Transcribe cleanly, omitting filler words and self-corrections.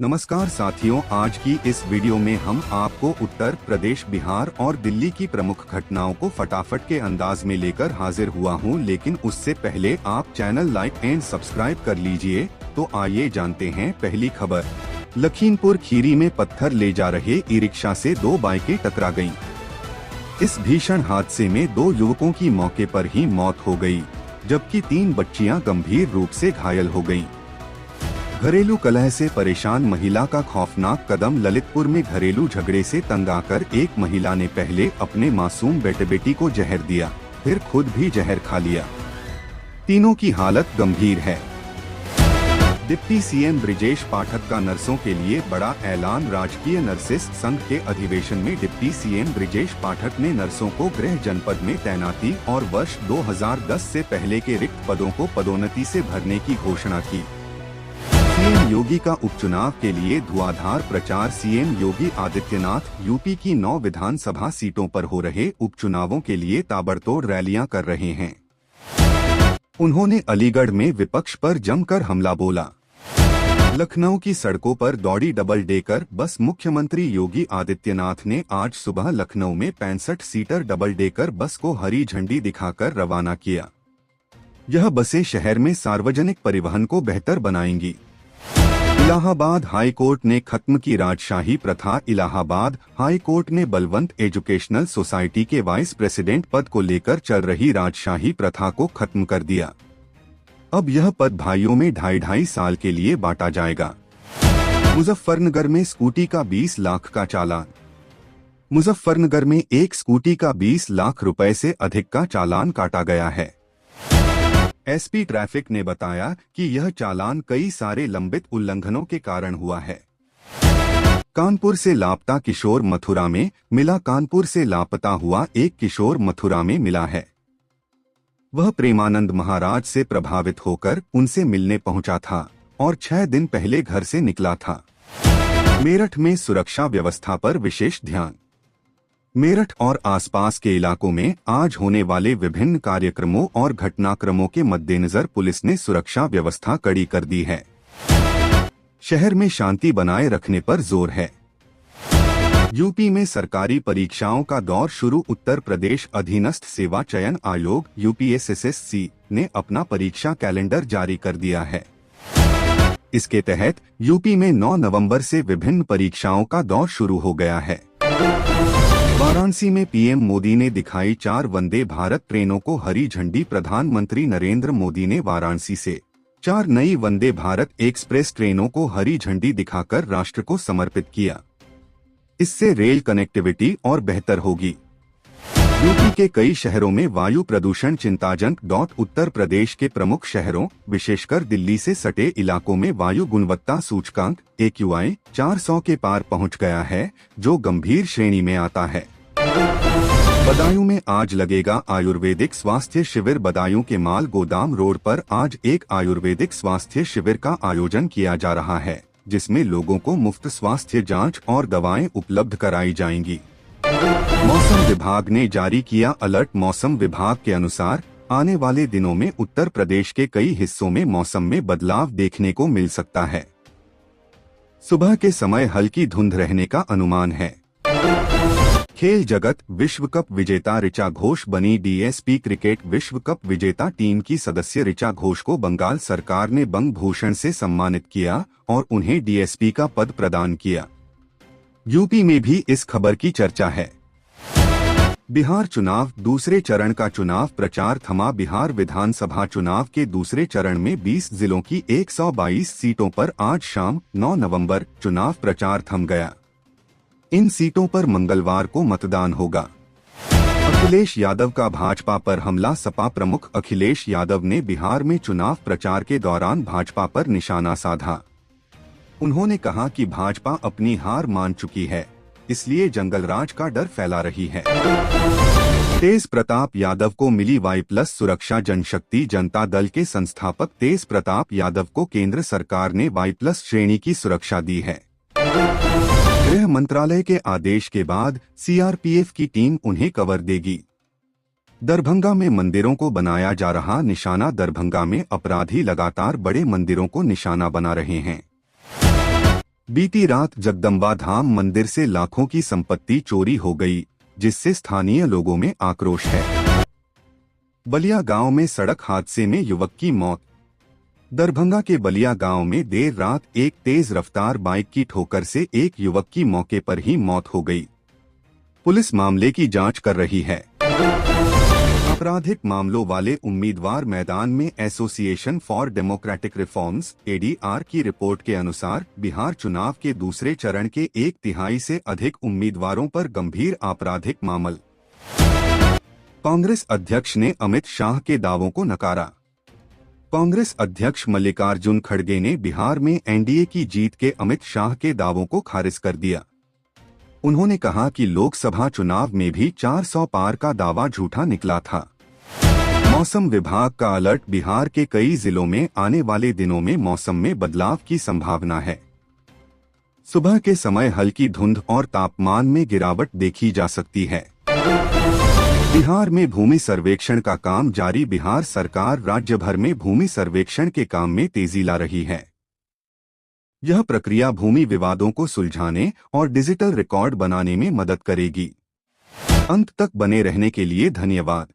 नमस्कार साथियों, आज की इस वीडियो में हम आपको उत्तर प्रदेश, बिहार और दिल्ली की प्रमुख घटनाओं को फटाफट के अंदाज में लेकर हाजिर हुआ हूं, लेकिन उससे पहले आप चैनल लाइक एंड सब्सक्राइब कर लीजिए। तो आइए जानते हैं पहली खबर। लखीमपुर खीरी में पत्थर ले जा रहे ई रिक्शा से 2 बाइकें टकरा गईं। इस भीषण हादसे में 2 युवकों की मौके पर ही मौत हो गई, जबकि 3 बच्चियां गंभीर रूप से घायल हो गईं। घरेलू कलह से परेशान महिला का खौफनाक कदम। ललितपुर में घरेलू झगड़े से तंग आकर एक महिला ने पहले अपने मासूम बेटे को जहर दिया, फिर खुद भी जहर खा लिया। तीनों की हालत गंभीर है। डिप्टी सीएम ब्रिजेश पाठक का नर्सों के लिए बड़ा ऐलान। राजकीय नर्सेस संघ के अधिवेशन में डिप्टी सीएम ब्रिजेश पाठक ने नर्सों को गृह जनपद में तैनाती और वर्ष 2010 से पहले के रिक्त पदों को पदोन्नति से भरने की घोषणा की। सीएम योगी का उपचुनाव के लिए धुआंधार प्रचार। सीएम योगी आदित्यनाथ यूपी की 9 विधानसभा सीटों पर हो रहे उपचुनावों के लिए ताबड़तोड़ रैलियां कर रहे हैं। उन्होंने अलीगढ़ में विपक्ष पर जमकर हमला बोला। लखनऊ की सड़कों पर दौड़ी डबल डेकर बस। मुख्यमंत्री योगी आदित्यनाथ ने आज सुबह लखनऊ में 65 सीटर डबल डेकर बस को हरी झंडी दिखाकर रवाना किया। यह बसें शहर में सार्वजनिक परिवहन को बेहतर बनाएंगी। इलाहाबाद हाई कोर्ट ने खत्म की राजशाही प्रथा। इलाहाबाद हाई कोर्ट ने बलवंत एजुकेशनल सोसाइटी के वाइस प्रेसिडेंट पद को लेकर चल रही राजशाही प्रथा को खत्म कर दिया। अब यह पद भाइयों में 2.5 साल के लिए बांटा जाएगा। मुजफ्फरनगर में स्कूटी का 20 लाख का चालान। मुजफ्फरनगर में एक स्कूटी का 20 लाख रुपए से अधिक का चालान काटा गया है। एसपी ट्रैफिक ने बताया कि यह चालान कई सारे लंबित उल्लंघनों के कारण हुआ है। कानपुर से लापता किशोर मथुरा में मिला। कानपुर से लापता हुआ एक किशोर मथुरा में मिला है। वह प्रेमानंद महाराज से प्रभावित होकर उनसे मिलने पहुंचा था और 6 दिन पहले घर से निकला था। मेरठ में सुरक्षा व्यवस्था पर विशेष ध्यान। मेरठ और आसपास के इलाकों में आज होने वाले विभिन्न कार्यक्रमों और घटनाक्रमों के मद्देनजर पुलिस ने सुरक्षा व्यवस्था कड़ी कर दी है। शहर में शांति बनाए रखने पर जोर है। यूपी में सरकारी परीक्षाओं का दौर शुरू। उत्तर प्रदेश अधीनस्थ सेवा चयन आयोग यूपीएसएससी ने अपना परीक्षा कैलेंडर जारी कर दिया है। इसके तहत यूपी में 9 नवंबर से विभिन्न परीक्षाओं का दौर शुरू हो गया है। वाराणसी में पीएम मोदी ने दिखाई 4 वंदे भारत ट्रेनों को हरी झंडी। प्रधानमंत्री नरेंद्र मोदी ने वाराणसी से 4 नई वंदे भारत एक्सप्रेस ट्रेनों को हरी झंडी दिखाकर राष्ट्र को समर्पित किया। इससे रेल कनेक्टिविटी और बेहतर होगी। यूपी के कई शहरों में वायु प्रदूषण चिंताजनक। उत्तर प्रदेश के प्रमुख शहरों विशेषकर दिल्ली से सटे इलाकों में वायु गुणवत्ता सूचकांक AQI 400 के पार पहुंच गया है, जो गंभीर श्रेणी में आता है। बदायूं में आज लगेगा आयुर्वेदिक स्वास्थ्य शिविर। बदायूं के माल गोदाम रोड पर आज एक आयुर्वेदिक स्वास्थ्य शिविर का आयोजन किया जा रहा है, जिसमें लोगों को मुफ्त स्वास्थ्य जांच और दवाएं उपलब्ध कराई जाएंगी। मौसम विभाग ने जारी किया अलर्ट। मौसम विभाग के अनुसार आने वाले दिनों में उत्तर प्रदेश के कई हिस्सों में मौसम में बदलाव देखने को मिल सकता है। सुबह के समय हल्की धुंध रहने का अनुमान है। खेल जगत विश्व कप विजेता ऋचा घोष बनी डीएसपी। क्रिकेट विश्व कप विजेता टीम की सदस्य ऋचा घोष को बंगाल सरकार ने बंग भूषण से सम्मानित किया और उन्हें डीएसपी का पद प्रदान किया। यूपी में भी इस खबर की चर्चा है। बिहार चुनाव दूसरे चरण का चुनाव प्रचार थमा। बिहार विधानसभा चुनाव के दूसरे चरण में 20 जिलों की 122 सीटों पर आज शाम 9 नवंबर चुनाव प्रचार थम गया। इन सीटों पर मंगलवार को मतदान होगा। अखिलेश यादव का भाजपा पर हमला। सपा प्रमुख अखिलेश यादव ने बिहार में चुनाव प्रचार के दौरान भाजपा पर निशाना साधा। उन्होंने कहा कि भाजपा अपनी हार मान चुकी है, इसलिए जंगलराज का डर फैला रही है। तेज प्रताप यादव को मिली Y+ सुरक्षा। जनशक्ति जनता दल के संस्थापक तेज प्रताप यादव को केंद्र सरकार ने Y+ श्रेणी की सुरक्षा दी है। गृह मंत्रालय के आदेश के बाद सीआरपीएफ की टीम उन्हें कवर देगी। दरभंगा में मंदिरों को बनाया जा रहा निशाना। दरभंगा में अपराधी लगातार बड़े मंदिरों को निशाना बना रहे हैं। बीती रात जगदम्बा धाम मंदिर से लाखों की संपत्ति चोरी हो गई, जिससे स्थानीय लोगों में आक्रोश है। बलिया गांव में सड़क हादसे में युवक की मौत। दरभंगा के बलिया गांव में देर रात एक तेज रफ्तार बाइक की ठोकर से एक युवक की मौके पर ही मौत हो गई। पुलिस मामले की जांच कर रही है। आपराधिक मामलों वाले उम्मीदवार मैदान में association for democratic reforms (ADR) की रिपोर्ट के अनुसार बिहार चुनाव के दूसरे चरण के 1/3 से अधिक उम्मीदवारों पर गंभीर आपराधिक मामले। कांग्रेस अध्यक्ष ने अमित शाह के दावों को नकारा। कांग्रेस अध्यक्ष मल्लिकार्जुन खड़गे ने बिहार में एनडीए की जीत के अमित शाह के दावों को खारिज कर दिया। उन्होंने कहा कि लोकसभा चुनाव में भी 400 पार का दावा झूठा निकला था। मौसम विभाग का अलर्ट। बिहार के कई जिलों में आने वाले दिनों में मौसम में बदलाव की संभावना है। सुबह के समय हल्की धुंध और तापमान में गिरावट देखी जा सकती है। बिहार में भूमि सर्वेक्षण का काम जारी। बिहार सरकार राज्य भर में भूमि सर्वेक्षण के काम में तेजी ला रही है। यह प्रक्रिया भूमि विवादों को सुलझाने और डिजिटल रिकॉर्ड बनाने में मदद करेगी। अंत तक बने रहने के लिए धन्यवाद।